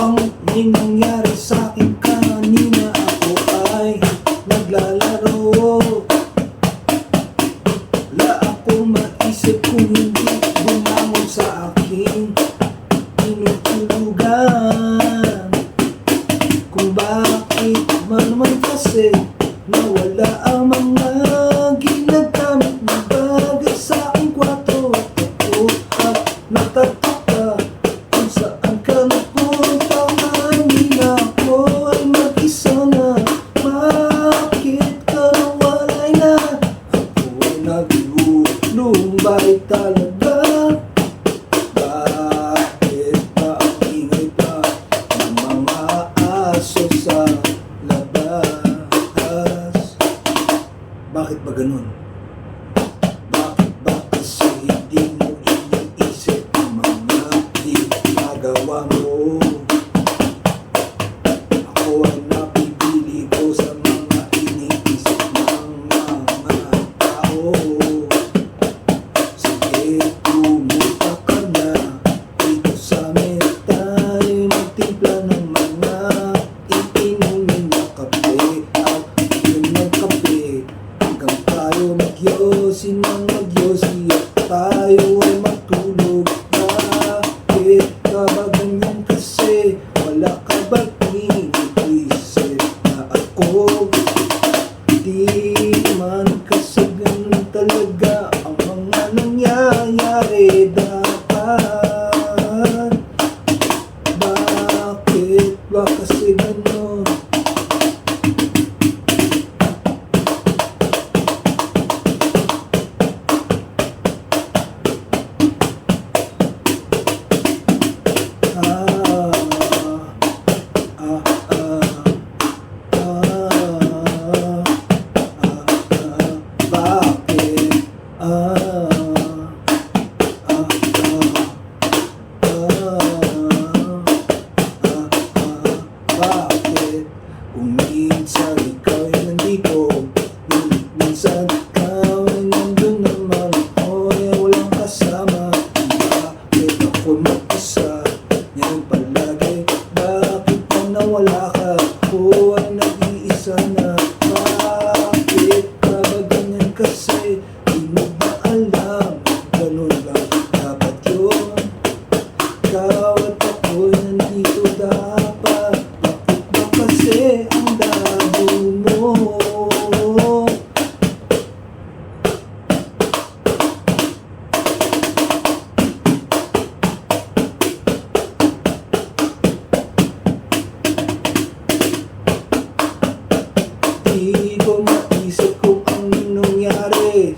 ang may nangyari sa'kin kanina. Ako ay naglalaro. Wala akong maisip kung hindi bumangon sa aking tinutulugan. Kung bakit man naman kasi nawala ang mga ginagamit na bagay sa aking kwarto. Ako at natataka kung saan ka nagpunta. Kanina ako ay mag-isa na. Bakit ka nawalay na? Ako ay naglulumbay talaga. Bakit ba ang ingay pa ng mga aso sa labas? Bakit ba ganun? Bakit ba kasi hindi mo iniisip ang mga ginagawa mo? Ako ay napipili ko sa mga iniisip ng mga tao. Sige, pumunta ka na dito sa amin. Tayo magtimpla ng mga iinumin na kape at yun ng kape. Hanggang tayo magyosi ng magyosi at tayo ay matulog. Bakit ka ba ganyan kasi? Wala ka ba iniisip na ako? Di man kasi ganun talaga ang mga nangyayari dapat. Bakit ba kasi ganun? Bakit kung minsan ikaw ay nandito, minsan ikaw ay nandun naman, ako ay walang kasama. Bakit ako mag-isa ngayon palagi? Bakit pa nawala ka? Ako ay nag-iisa na. Bakit ka ba ganyan kasi? Di mo ba alam? Ganun lang dapat yun. Ikaw at ako nandito dapat. Bakit ba kasi ang labo mo? Di ko maisip kung anong nangyari